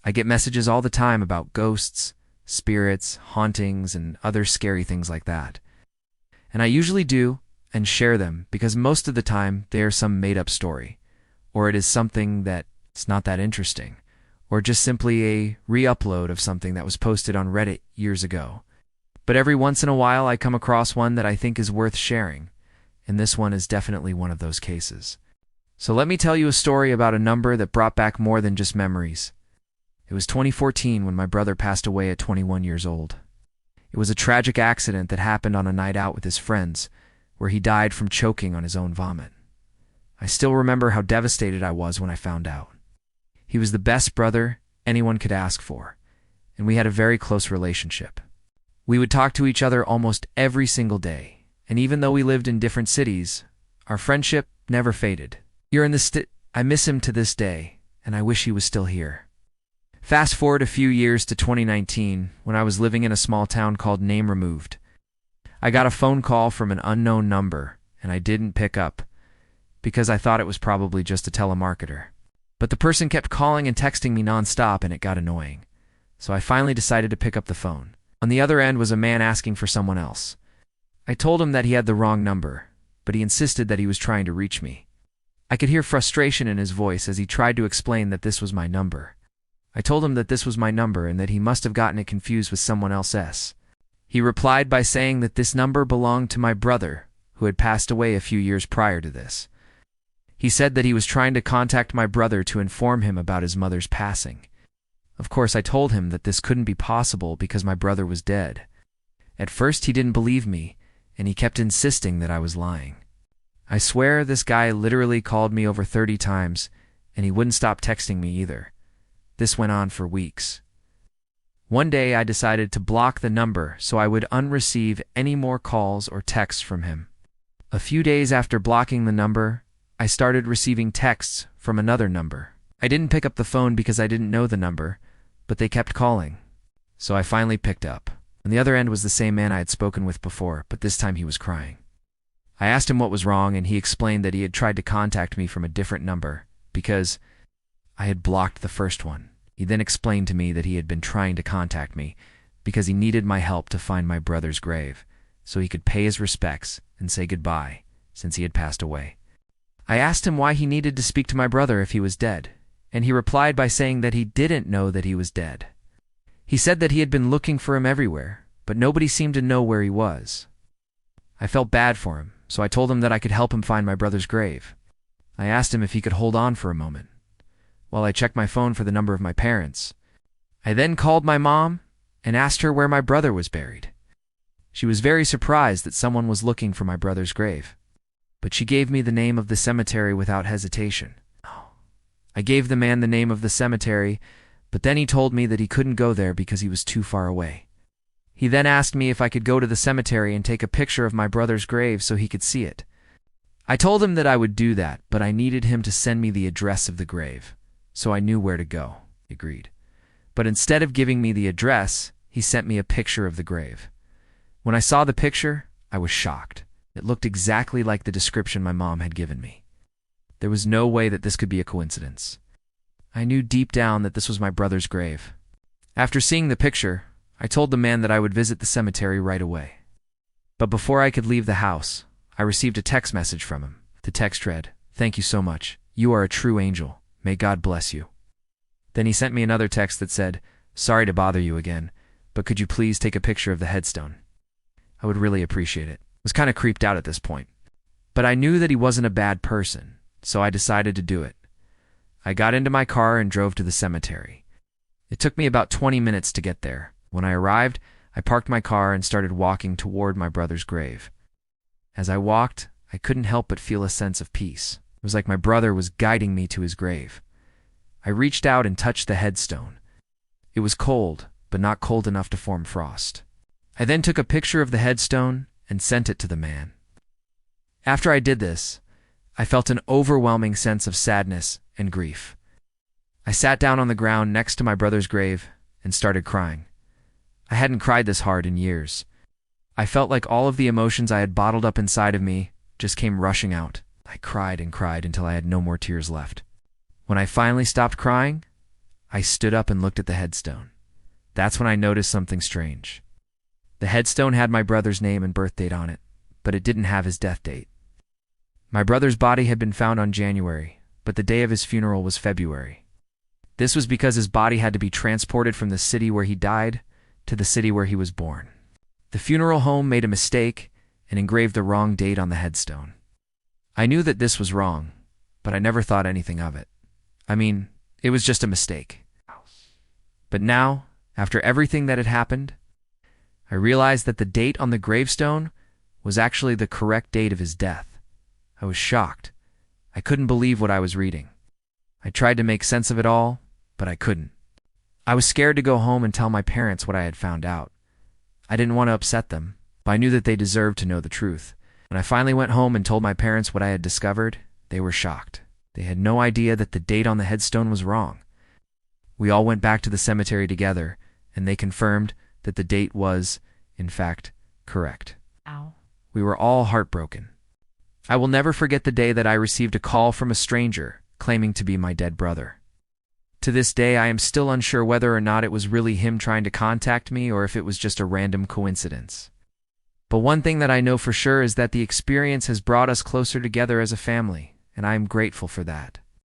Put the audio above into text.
I get messages all the time about ghosts, spirits, hauntings, and other scary things like that. And I usually do and share them because most of the time they are some made-up story, or it is something that's not that interesting, or just simply a re-upload of something that was posted on Reddit years ago. But every once in a while I come across one that I think is worth sharing, and this one is definitely one of those cases. So let me tell you a story about a number that brought back more than just memories. It was 2014 when my brother passed away at 21 years old. It was a tragic accident that happened on a night out with his friends, where he died from choking on his own vomit. I still remember how devastated I was when I found out. He was the best brother anyone could ask for, and we had a very close relationship. We would talk to each other almost every single day, and even though we lived in different cities, our friendship never faded. I miss him to this day, and I wish he was still here. Fast forward a few years to 2019, when I was living in a small town called Name Removed. I got a phone call from an unknown number, and I didn't pick up, because I thought it was probably just a telemarketer. But the person kept calling and texting me nonstop, and it got annoying. So I finally decided to pick up the phone. On the other end was a man asking for someone else. I told him that he had the wrong number, but he insisted that he was trying to reach me. I could hear frustration in his voice as he tried to explain that this was my number. I told him that this was my number and that he must have gotten it confused with someone else's. He replied by saying that this number belonged to my brother, who had passed away a few years prior to this. He said that he was trying to contact my brother to inform him about his mother's passing. Of course, I told him that this couldn't be possible because my brother was dead. At first, he didn't believe me, and he kept insisting that I was lying. I swear this guy literally called me over 30 times, and he wouldn't stop texting me either. This went on for weeks. One day I decided to block the number so I would unreceive any more calls or texts from him. A few days after blocking the number, I started receiving texts from another number. I didn't pick up the phone because I didn't know the number, but they kept calling. So I finally picked up. On the other end was the same man I had spoken with before, but this time he was crying. I asked him what was wrong, and he explained that he had tried to contact me from a different number because I had blocked the first one. He then explained to me that he had been trying to contact me because he needed my help to find my brother's grave so he could pay his respects and say goodbye since he had passed away. I asked him why he needed to speak to my brother if he was dead, and he replied by saying that he didn't know that he was dead. He said that he had been looking for him everywhere, but nobody seemed to know where he was. I felt bad for him, so I told him that I could help him find my brother's grave. I asked him if he could hold on for a moment while I checked my phone for the number of my parents. I then called my mom and asked her where my brother was buried. She was very surprised that someone was looking for my brother's grave, but she gave me the name of the cemetery without hesitation. I gave the man the name of the cemetery, but then he told me that he couldn't go there because he was too far away. He then asked me if I could go to the cemetery and take a picture of my brother's grave so he could see it. I told him that I would do that, but I needed him to send me the address of the grave, so I knew where to go. He agreed. But instead of giving me the address, he sent me a picture of the grave. When I saw the picture, I was shocked. It looked exactly like the description my mom had given me. There was no way that this could be a coincidence. I knew deep down that this was my brother's grave. After seeing the picture, I told the man that I would visit the cemetery right away. But before I could leave the house, I received a text message from him. The text read, "Thank you so much. You are a true angel. May God bless you." Then he sent me another text that said, "Sorry to bother you again, but could you please take a picture of the headstone? I would really appreciate it." I was kind of creeped out at this point. But I knew that he wasn't a bad person, so I decided to do it. I got into my car and drove to the cemetery. It took me about 20 minutes to get there. When I arrived, I parked my car and started walking toward my brother's grave. As I walked, I couldn't help but feel a sense of peace. It was like my brother was guiding me to his grave. I reached out and touched the headstone. It was cold, but not cold enough to form frost. I then took a picture of the headstone and sent it to the man. After I did this, I felt an overwhelming sense of sadness and grief. I sat down on the ground next to my brother's grave and started crying. I hadn't cried this hard in years. I felt like all of the emotions I had bottled up inside of me just came rushing out. I cried and cried until I had no more tears left. When I finally stopped crying, I stood up and looked at the headstone. That's when I noticed something strange. The headstone had my brother's name and birth date on it, but it didn't have his death date. My brother's body had been found on January, but the day of his funeral was February. This was because his body had to be transported from the city where he died to the city where he was born. The funeral home made a mistake and engraved the wrong date on the headstone. I knew that this was wrong, but I never thought anything of it. I mean, it was just a mistake. But now, after everything that had happened, I realized that the date on the gravestone was actually the correct date of his death. I was shocked. I couldn't believe what I was reading. I tried to make sense of it all, but I couldn't. I was scared to go home and tell my parents what I had found out. I didn't want to upset them, but I knew that they deserved to know the truth. When I finally went home and told my parents what I had discovered, they were shocked. They had no idea that the date on the headstone was wrong. We all went back to the cemetery together, and they confirmed that the date was, in fact, correct. Ow. We were all heartbroken. I will never forget the day that I received a call from a stranger claiming to be my dead brother. To this day, I am still unsure whether or not it was really him trying to contact me or if it was just a random coincidence. But one thing that I know for sure is that the experience has brought us closer together as a family, and I am grateful for that.